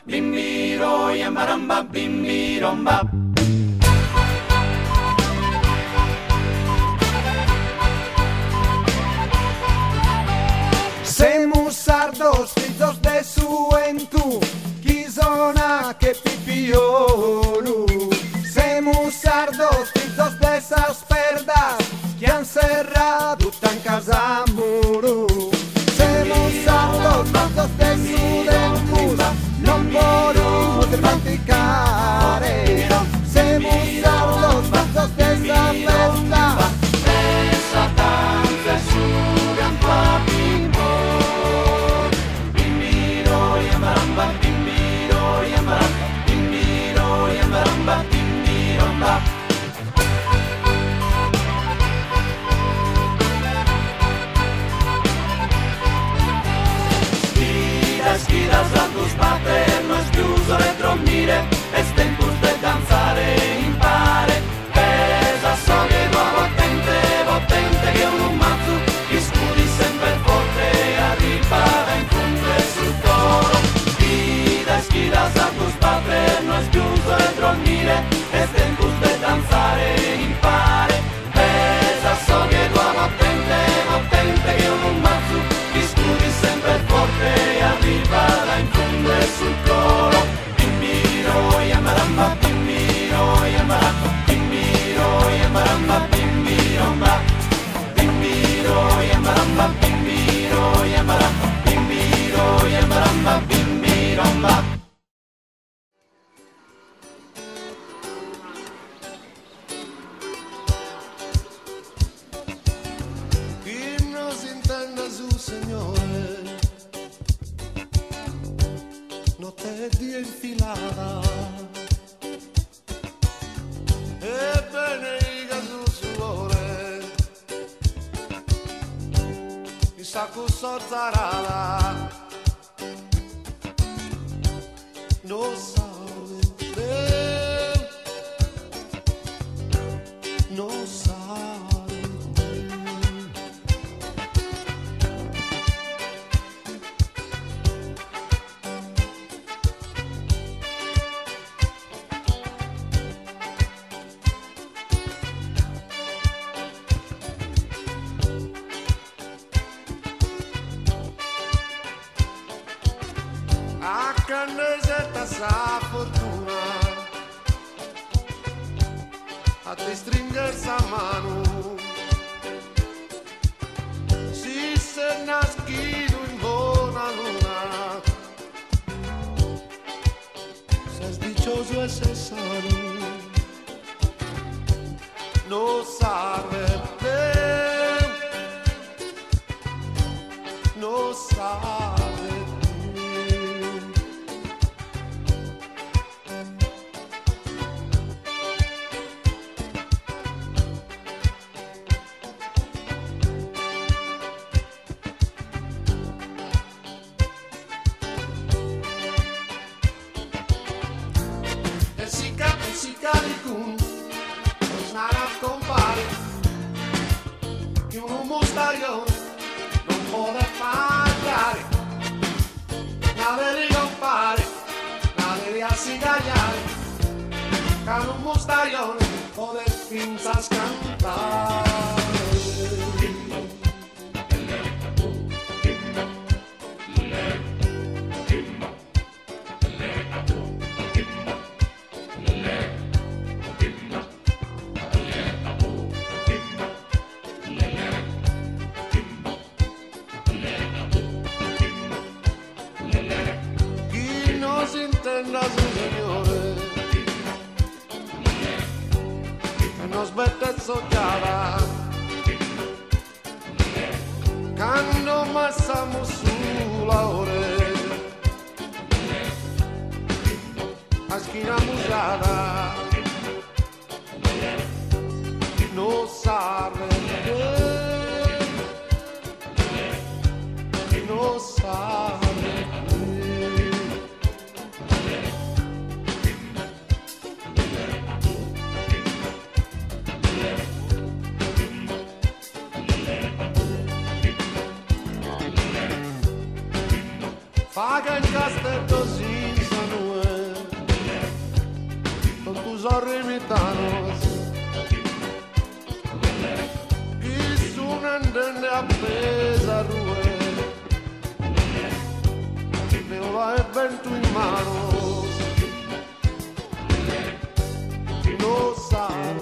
bimbiro yambaramba bimbiromba. Semus sardos fillos de su entu, quizona que pipiolu. Semus sardos fillos de esas perdas que han cerrado tan casa muru. Semus sardos fillos de su entu, non podemos practicare. Semus sardos fillos de esa perda. Esa tanza sugan papi. Schidas a tus paternos chiuso le trombire, es tempus de danzare impare, pesa soglie nuovo potente che un mazzo, gli scudi sempre forte, arriba in fondo e sul coro. Schidas a tus paternos chiuso le trombire, es tempus de danzare impare, pesa soglie nuovo potente che un mazzo, gli scudi sempre forte, arriba in fondo e sul coro. Bimbiro yamaramba bimbiro yamaramba bimbiro yamaramba bimbiromba. Bimbiro yamaramba bimbiro yamaramba bimbiro yamaramba bimbiromba. Chi non si intende su Signore, notte di infilata, ebbene i casu suore, mi sa cusso zarala, non sa non sa. A cannesetta sa fortuna, a te stringersi a mano, si se naschido in buona luna, sei diccioso e sei sano, non serve, non serve. Caricun, snara compare, che un mostaglione non può pagare, nave compare, nave a sigagliare, che un mostaglione può finza scantare. Signore, e non smettezzo chiara, quando massiamo sulla ore, a schina musata, non serve, non serve. Fa che in castello si sanno sorrimitanos y sunandende appesa rue me va el vento in mano lo sai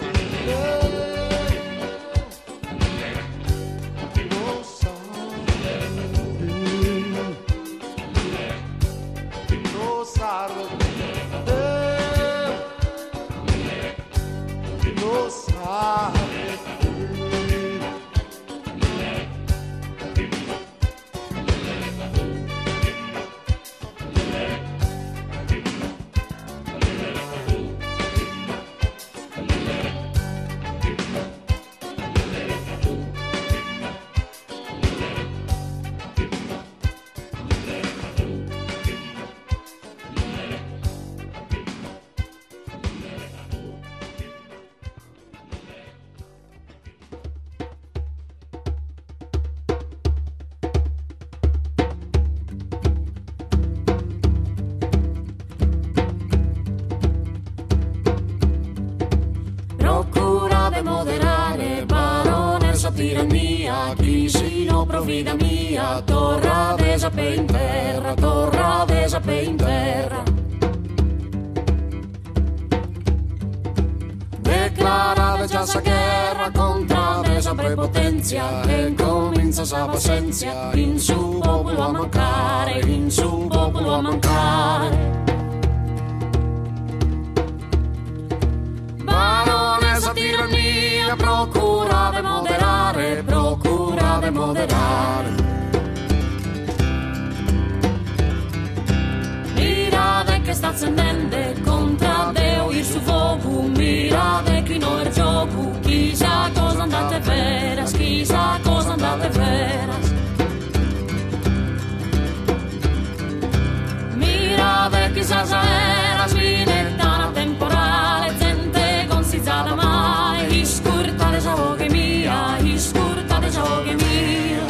tirannia, crisi no provvida mia, torra desa pe in terra, torra desa pe in terra. Declara già sa guerra contra desa prepotenzia e comincia sa pazienza, in su popolo a mancare, in su popolo a mancare. Baronessa tirannia, procura de moderare, procura de moderare. Mirate che sta accendendo contra Deo il suo fuoco, mirate chi non è gioco, chissà cosa andate veras, chissà cosa andate veras. Mirate chissà se era svinetta temporale, gente consigliata mai, iscurta de giochi mia, iscurta de giochi mia.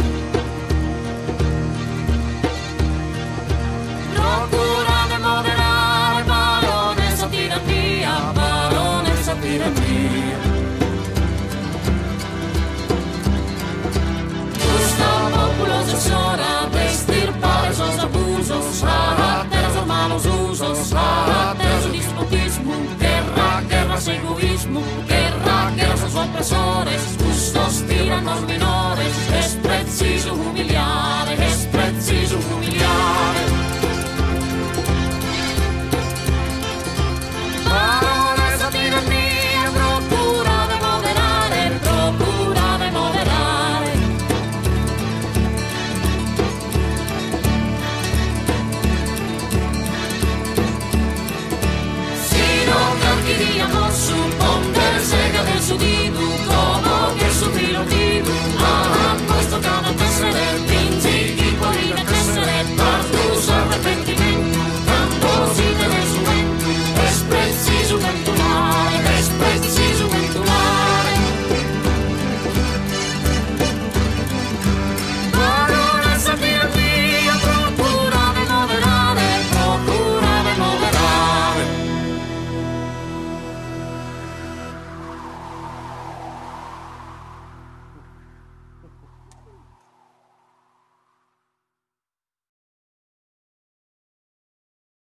Procura de moderare, baronessa tirannia, baronessa tirannia. Giusta populosa sora, de estirpare esos abusos, carácter hermanos usos, carácter su despotismo, guerra, su egoísmo, guerra, sus opresores, justos tiranos menores.